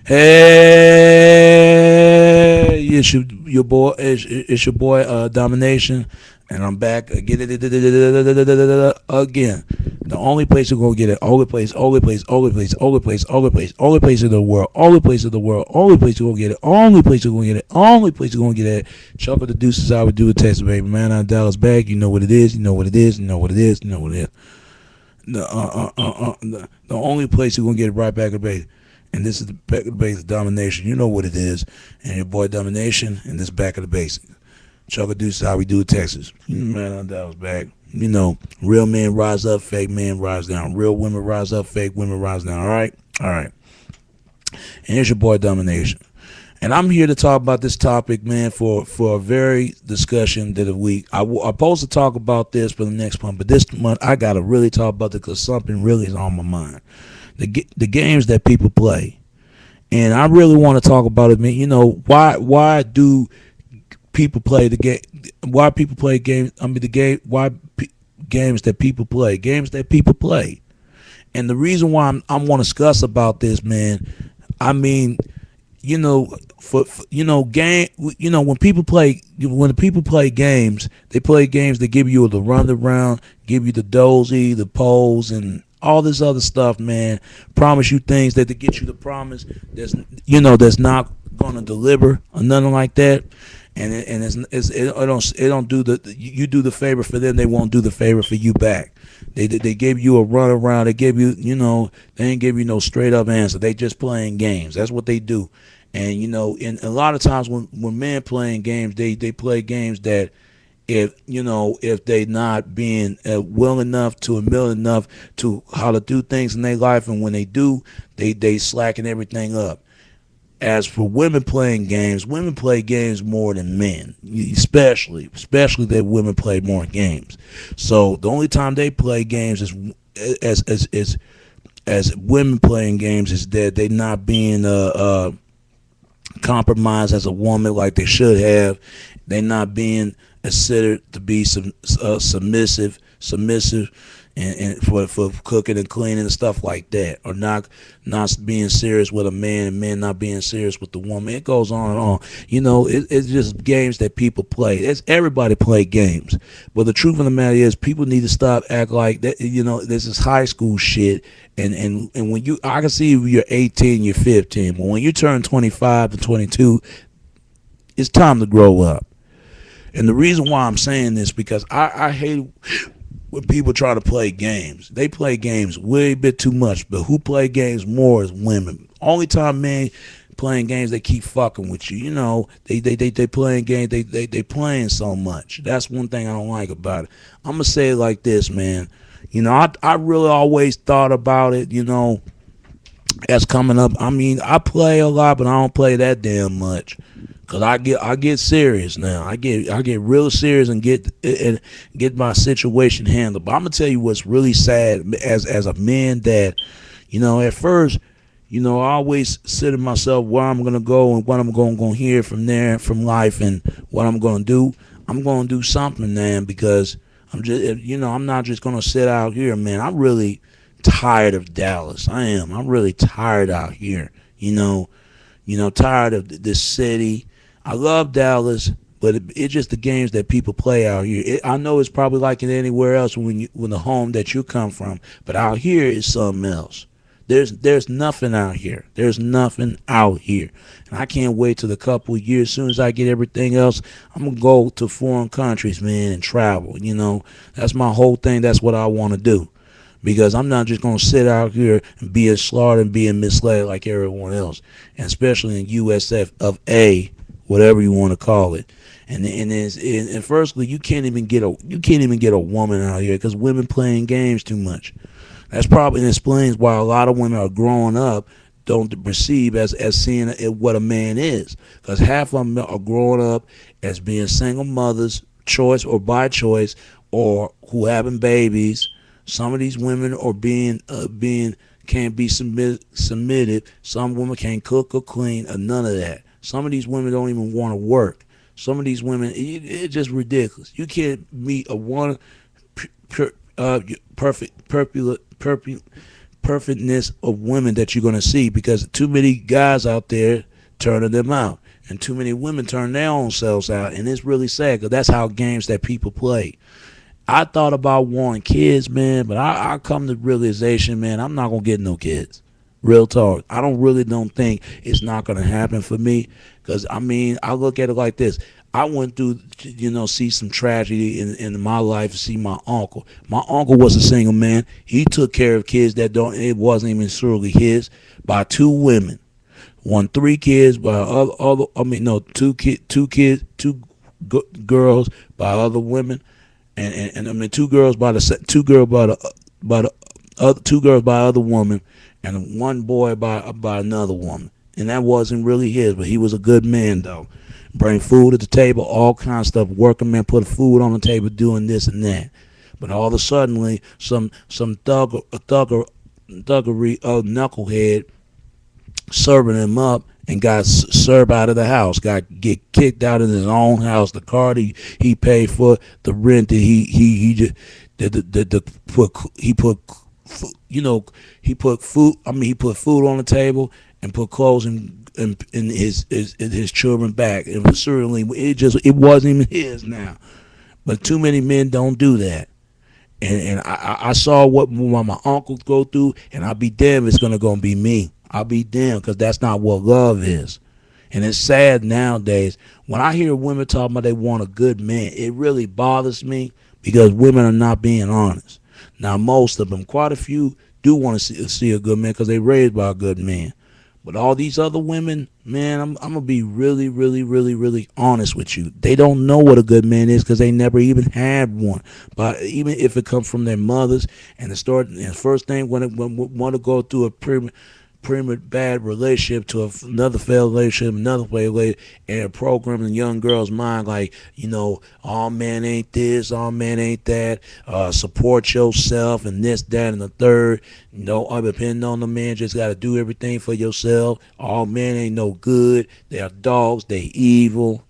Hey, it's your boy, Domination, and I'm back again. Again, the only place you're gonna get it, only place in the world, only place you're gonna get it, only place you're gonna get it. Chuck of the Deuces, I would do a test, baby. Man, out of Dallas bag, you know what it is, you know what it is, you know what it is, you know what it is. The only place you're gonna get it right back at the base. And this is the back of the base domination. You know what it is. And your boy Domination, and this back of the base. Chuck a deuce how we do it, Texas. Man, that was back. You know, real men rise up, fake men rise down. Real women rise up, fake women rise down. All right? All right. And here's your boy Domination. And I'm here to talk about this topic, man, for a very discussion that a week. I'm supposed to talk about this for the next month, but this month I got to really talk about it because something really is on my mind. The games that people play. And I really want to talk about it, man. You know, why do people play the game? Why people play games? I mean, games that people play? Games that people play. And the reason why I want to discuss about this, man, I mean, you know, for when the people play games, they play games that give you the run around, give you the dozy, the pose, and all this other stuff, man. Promise you things that to get you the promise that's not gonna deliver or nothing like that. And it don't do the you do the favor for them, they won't do the favor for you back. They give you a run around. They give you they ain't give you no straight up answer. They just playing games. That's what they do. And and a lot of times when men playing games, they play games that if they not being willing enough to admit enough to how to do things in their life, and when they do, they slacking everything up. As for women play games more than men, especially that women play more games. So the only time they play games is as women playing games is that they not being compromised as a woman like they should have. They not being considered to be submissive, and for cooking and cleaning and stuff like that, or not being serious with a man, and men not being serious with the woman. It goes on and on. It's just games that people play. Everybody play games, but the truth of the matter is, people need to stop act like that. This is high school shit. And when I can see if you're 18, you're 15, but when you turn 25 to 22, it's time to grow up. And the reason why I'm saying this, because I hate when people try to play games. They play games way a bit too much, but who play games more is women. Only time men playing games, they keep fucking with you. They playing games, they playing so much. That's one thing I don't like about it. I'm gonna say it like this, man. I really always thought about it, as coming up. I mean, I play a lot, but I don't play that damn much. Cause I get serious now. I get real serious and get my situation handled. But I'm gonna tell you what's really sad as a man, that at first I always said to myself where I'm gonna go and what I'm gonna hear from there, from life, and what I'm gonna do. I'm gonna do something, man, because I'm just I'm not just gonna sit out here, man. I'm really tired of Dallas. I am. I'm really tired out here. Tired of this city. I love Dallas, but it's just the games that people play out here. I know it's probably like it anywhere else when the home that you come from, but out here is something else. There's nothing out here. There's nothing out here, and I can't wait till a couple of years. As soon as I get everything else, I'm gonna go to foreign countries, man, and travel. That's my whole thing. That's what I want to do. Because I'm not just going to sit out here and be slaughtered and being misled like everyone else, and especially in USF of A, whatever you want to call it. And firstly, you can't even get a woman out here because women playing games too much. That's probably explains why a lot of women are growing up don't perceive as seeing what a man is, because half of them are growing up as being single mothers, choice or by choice, or who having babies. Some of these women are being can't be submitted. Some women can't cook or clean or none of that. Some of these women don't even want to work. Some of these women, it's just ridiculous. You can't meet a one perfect perfectness of women that you're gonna see, because too many guys out there turning them out, and too many women turn their own selves out, and it's really sad because that's how games that people play. I thought about wanting kids, man, but I come to realization, man, I'm not gonna get no kids. Real talk. I don't think it's not gonna happen for me, because I mean, I look at it like this. I went through, see some tragedy in my life. See my uncle. My uncle was a single man. He took care of kids that don't. It wasn't even surely his, by two women. One, three kids by other. I mean, no, two kids, girls by other women, and I mean two girls by the other two girls by other woman, and one boy by another woman. And that wasn't really his, but he was a good man though. Bring food at the table, all kinds of stuff. Working man put food on the table, doing this and that. But all of a sudden, some thuggery knucklehead serving him up and got served out of the house. Get kicked out of his own house. The car he paid for, the rent that he just he put food. I mean, he put food on the table and put clothes in his children back. And certainly it wasn't even his now. But too many men don't do that. And I saw what my uncles go through, and I'll be damned if it's gonna be me. I'll be damned, because that's not what love is. And it's sad nowadays when I hear women talking about they want a good man. It really bothers me, because women are not being honest. Now, most of them, quite a few, do want to see a good man because they raised by a good man. But all these other women, man, I'm going to be really, really, really, really honest with you. They don't know what a good man is because they never even had one. But even if it comes from their mothers, and the first thing when want to go through a prima bad relationship to another failed relationship, another failed relationship, and programming the young girl's mind like, all man ain't this, all man ain't that, support yourself, and this, that, and the third. Depending on the man, just got to do everything for yourself. All men ain't no good. They're dogs. They evil.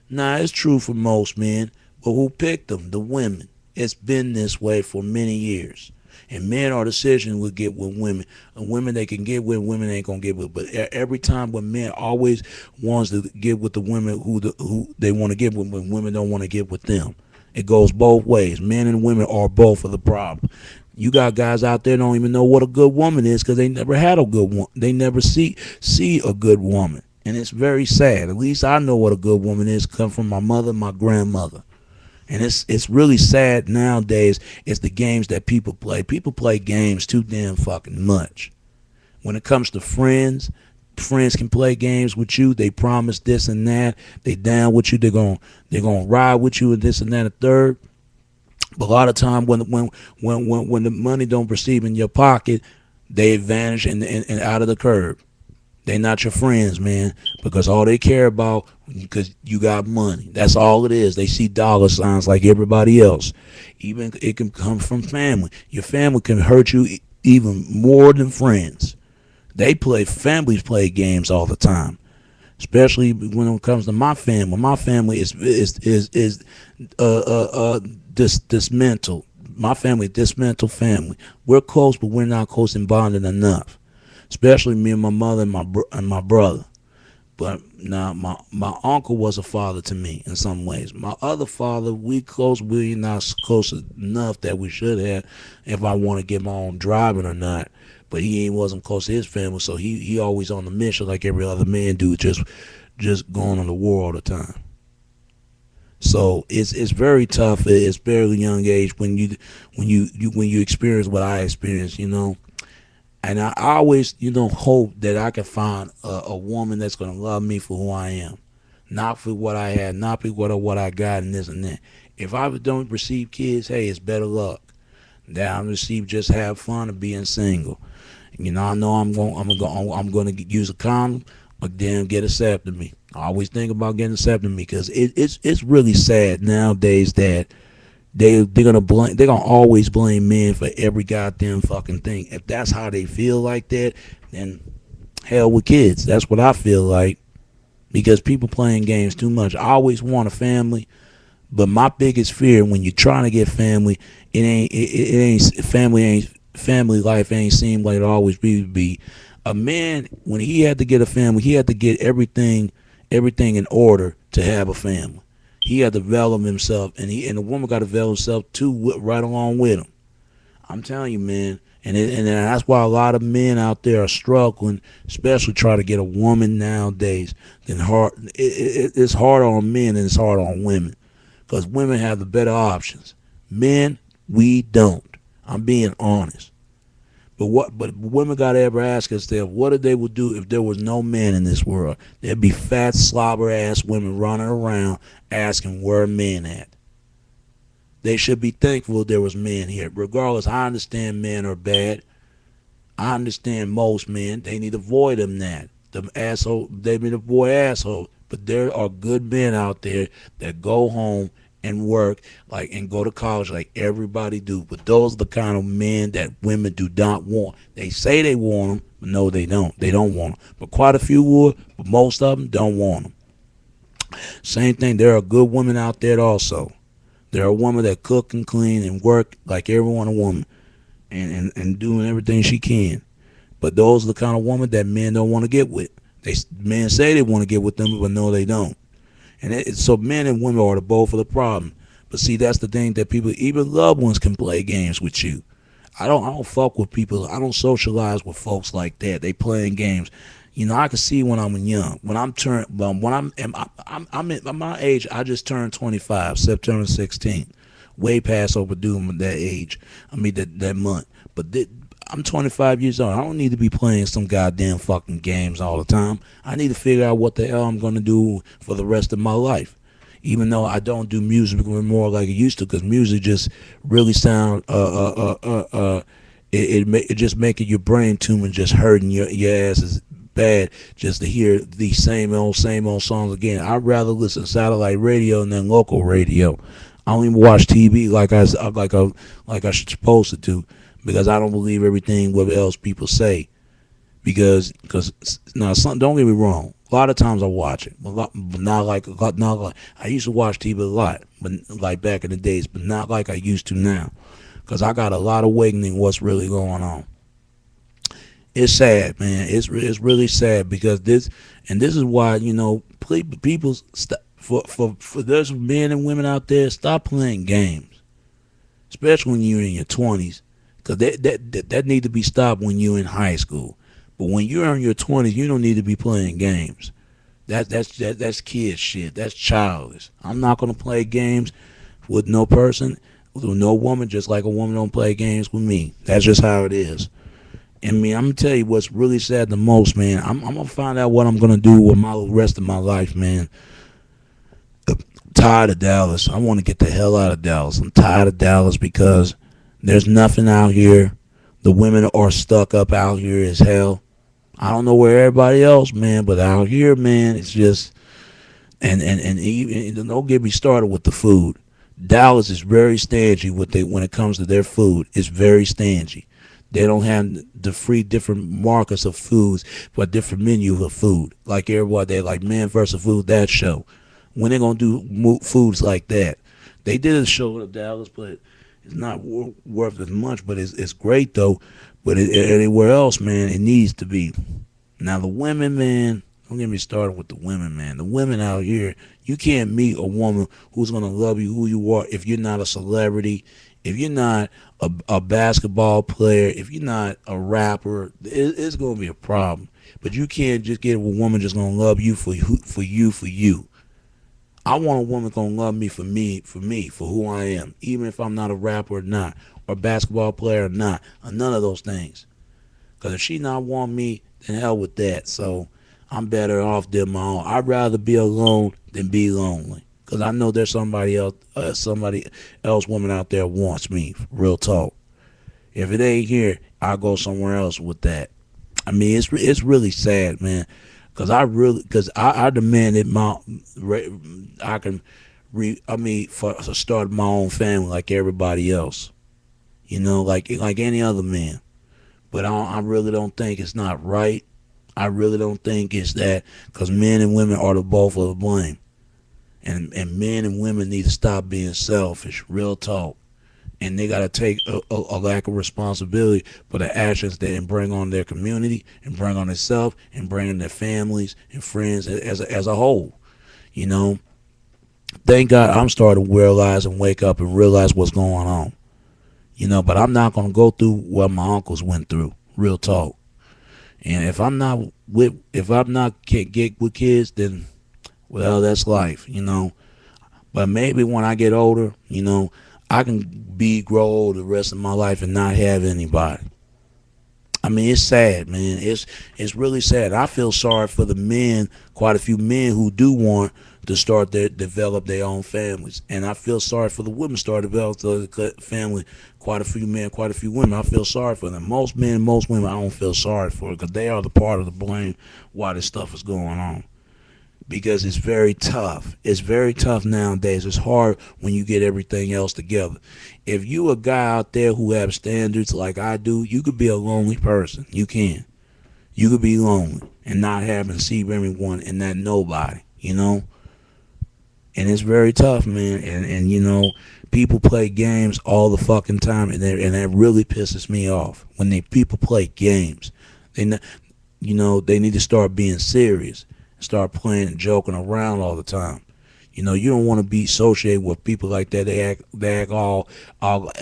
Nah, it's true for most men, but who picked them? The women. It's been this way for many years. And men are decisions will get with women. And women they can get with, women ain't gonna get with. But every time when men always wants to get with the women who they want to get with, when women don't want to get with them. It goes both ways. Men and women are both of the problem. You got guys out there don't even know what a good woman is because they never had a good one. They never see a good woman, and it's very sad. At least I know what a good woman is. Come from my mother, my grandmother. And it's really sad nowadays. It's the games that people play. People play games too damn fucking much. When it comes to friends can play games with you. They promise this and that. They down with you. They're gonna ride with you and this and that and third. But a lot of time when the money don't receive in your pocket, they vanish and out of the curb. They not your friends, man, because all they care about, because you got money. That's all it is. They see dollar signs like everybody else. Even it can come from family. Your family can hurt you even more than friends. Families play games all the time, especially when it comes to my family. My family is dismantled. My family dismantled family. We're close, but we're not close and bonded enough. Especially me and my mother and my brother. But now my uncle was a father to me in some ways. My other father, we're not close enough that we should have if I want to get my own driving or not. But he wasn't close to his family, so he always on the mission like every other man do, just going on the war all the time. So it's very tough. It's very young age when you experience what I experienced. And I always, hope that I can find a woman that's going to love me for who I am. Not for what I had, not for what I got and this and that. If I don't receive kids, hey, it's better luck. That I receive just have fun of being single. I know I'm going to use a condom or then get a septomy. I always think about getting a septomy because it's really sad nowadays that they're gonna always blame men for every goddamn fucking thing. If that's how they feel like that, then hell with kids. That's what I feel like. Because people playing games too much. I always want a family, but my biggest fear when you're trying to get family, family family life ain't seemed like it always be. A man, when he had to get a family, he had to get everything in order to have a family. He had to develop himself, and the woman got to develop herself too, right along with him. I'm telling you, man. And that's why a lot of men out there are struggling, especially trying to get a woman nowadays. It's harder on men than it's hard on women, because women have the better options. Men, we don't. I'm being honest. But women gotta ever ask themselves, what they would do if there was no men in this world? There'd be fat, slobber ass women running around asking where men at. They should be thankful there was men here. Regardless, I understand men are bad. I understand most men. They need to avoid them that. Them asshole, they need to avoid assholes. But there are good men out there that go home and work and go to college like everybody do. But those are the kind of men that women do not want. They say they want them, but no, they don't. They don't want them. But quite a few would, but most of them don't want them. Same thing. There are good women out there also. There are women that cook and clean and work like everyone a woman, and doing everything she can. But those are the kind of women that men don't want to get with. Men say they want to get with them, but no, they don't. So men and women are the both of the problem. But see, that's the thing that people, even loved ones, can play games with you. I don't fuck with people. I don't socialize with folks like that. They playing games. I can see when I'm young. When I'm at my age. I just turned 25, September 16th. Way past overdue that age. I mean that month. But I'm 25 years old. I don't need to be playing some goddamn fucking games all the time. I need to figure out what the hell I'm gonna do for the rest of my life. Even though I don't do music anymore like I used to, because music just really sound it just making your brain tumor just hurting your ass is bad just to hear these same old songs again. I'd rather listen to satellite radio than local radio. I don't even watch TV like I should supposed to do, because I don't believe everything what else people say. Because now, don't get me wrong. A lot of times I watch it, but not like I used to watch TV a lot, but like back in the days, but not like I used to now. Because I got a lot of awakening what's really going on. It's sad, man. It's really sad, because this is why people for there's men and women out there, stop playing games, especially when you're in your 20s, because that need to be stopped when you're in high school. But when you're in your 20s, you don't need to be playing games. That's kid shit. That's childish. I'm not gonna play games with no person, with no woman, just like a woman don't play games with me. That's just how it is. And I'm gonna tell you what's really sad the most, man. I'm gonna find out what I'm gonna do with my rest of my life, man. I'm tired of Dallas. I want to get the hell out of Dallas. I'm tired of Dallas because there's nothing out here. The women are stuck up out here as hell. I don't know where everybody else, man, but out here, man, it's just and even, don't get me started with the food. Dallas is very stingy when it comes to their food. It's very stingy. They don't have the free different markets of foods, but different menu of food. Like everybody, they like Man versus Food, that show. When they gonna do foods like that? They did a show in Dallas, but it's not worth as much. But it's great though. But anywhere else, man, it needs to be. Now the women, man, don't get me started with the women, man. The women out here, you can't meet a woman who's gonna love you who you are if you're not a celebrity, if you're not a basketball player, if you're not a rapper. It's gonna be a problem. But you can't just get a woman just gonna love you for you. I want a woman gonna love me, for who I am, even if I'm not a rapper or not, or a basketball player or not, or none of those things. Because if she not want me, then hell with that. So I'm better off than my own. I'd rather be alone than be lonely. Because I know there's somebody else woman out there wants me. Real talk. If it ain't here, I'll go somewhere else with that. I mean, it's really sad, man. Because I demanded I can for start my own family like everybody else. Like any other man. But I really don't think it's not right. I really don't think it's that, because men and women are the both of the blame. And men and women need to stop being selfish. Real talk. and they got to take a lack of responsibility for the actions that and bring on their community and bring on themselves and bring on their families and friends as a whole. You know, thank God I'm starting to realize and wake up and realize what's going on. You know, but I'm not gonna go through what my uncles went through. Real talk. And if I'm not can't get with kids, then well, that's life. You know. But maybe when I get older, you know, I can grow old the rest of my life and not have anybody. I mean, it's sad, man. It's really sad. I feel sorry for the men, quite a few men who do want to start their develop their own families, and I feel sorry for the women start develop the family. Quite a few men, quite a few women. I feel sorry for them. Most men, most women, I don't feel sorry for because they are the part of the blame why this stuff is going on because it's very tough. It's very tough nowadays. It's hard when you get everything else together. If you a guy out there who have standards like I do, you could be a lonely person. You can. You could be lonely and not having see everyone and not nobody. You know, and it's very tough, man. And you know, people play games all the fucking time, and that really pisses me off when people play games. They, you know, they need to start being serious, start playing and joking around all the time. You know, you don't want to be associated with people like that. They act all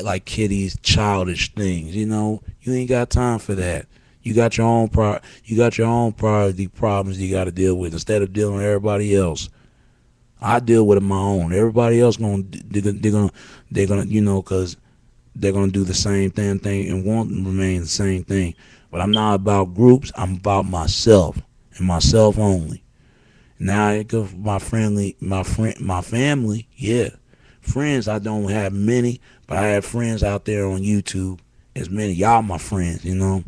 like kiddies, childish things. You know, you ain't got time for that. You got your own priority problems you got to deal with instead of dealing with everybody else. I deal with it my own. Everybody else they're gonna you know because they're gonna do the same thing and won't remain the same thing. But I'm not about groups. I'm about myself and myself only. Now it goes for my family. Yeah, friends. I don't have many, but I have friends out there on YouTube. As many y'all my friends, you know,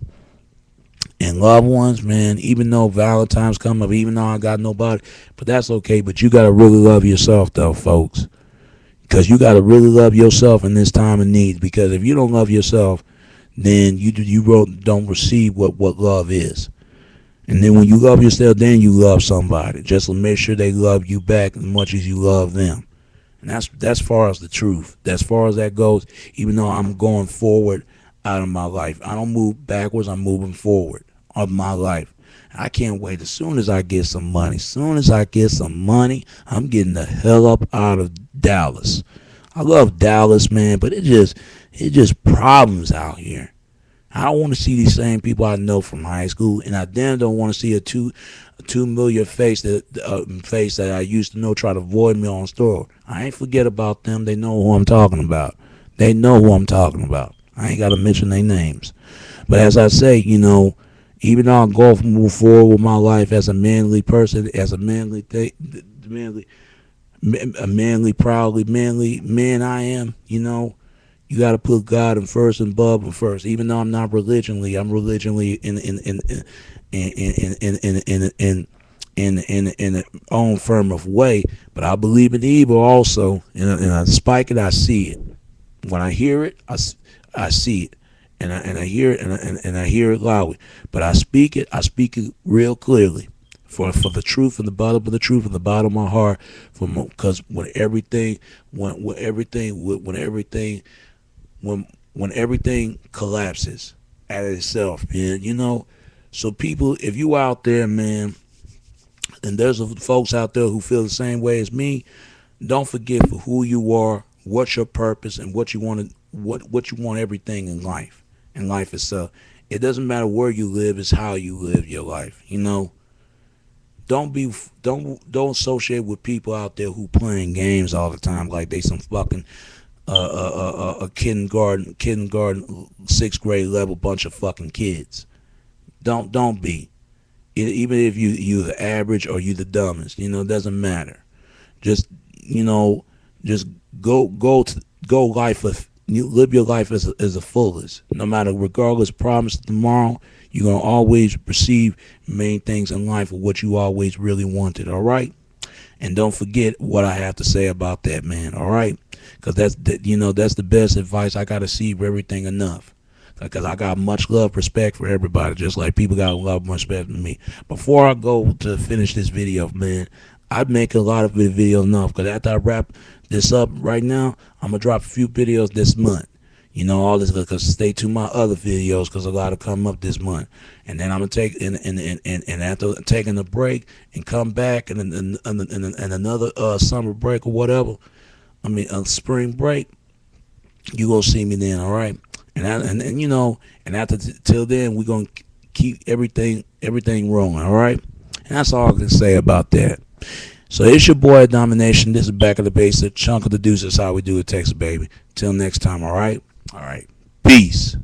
and loved ones, man. Even though Valentine's come up, even though I got nobody, but that's okay. But you gotta really love yourself, though, folks, because you gotta really love yourself in this time of need. Because if you don't love yourself, then don't receive what love is. And then when you love yourself, then you love somebody. Just to make sure they love you back as much as you love them. And that's far as the truth. As far as that goes, even though I'm going forward out of my life, I don't move backwards. I'm moving forward of my life. I can't wait. As soon as I get some money, I'm getting the hell up out of Dallas. I love Dallas, man, but it just problems out here. I don't want to see these same people I know from high school, and I damn don't want to see a 2 million face that I used to know try to avoid me on the store. I ain't forget about them. They know who I'm talking about. They know who I'm talking about. I ain't got to mention their names. But as I say, you know, even though I go move forward with my life as a manly person, as a proudly manly man I am, you know, you got to put God in first and Bubba first. Even though I'm not religionally, I'm religionally in an own firm of way. But I believe in evil also, and I spike it. I see it. When I hear it, I see it, and I hear it, and I hear it loudly. But I speak it. I speak it real clearly. For the truth and the bottom of the truth and the bottom of my heart, because when everything collapses at itself, man, you know. So people, if you out there, man, and there's folks out there who feel the same way as me, don't forget for who you are, what's your purpose, and what you want to, what you want everything in life itself. It doesn't matter where you live; it's how you live your life. You know, don't associate with people out there who playing games all the time like they some fucking a kindergarten, sixth grade level bunch of fucking kids. Don't be. Even if you the average or you the dumbest, you know, it doesn't matter. Just you know, just go life with you live your life as a fullest. No matter regardless promise tomorrow, you're gonna always perceive main things in life of what you always really wanted. All right. And don't forget what I have to say about that, man. All right, because that's the best advice. I gotta see everything enough, because I got much love, respect for everybody, just like people got love, much respect for me. Before I go to finish this video, man, I make a lot of videos enough. Because after I wrap this up right now, I'm gonna drop a few videos this month. All this, because stay to my other videos, because a lot of come up this month. And then I'm gonna take and after taking a break and come back and another summer break or whatever. I mean a spring break. You gonna see me then, all right? And after till then, we gonna keep everything rolling, all right? And that's all I can say about that. So it's your boy Domination. This is Back of the Basic. Chunk of the Deuce is how we do it, Texas baby. Till next time, all right? All right. Peace.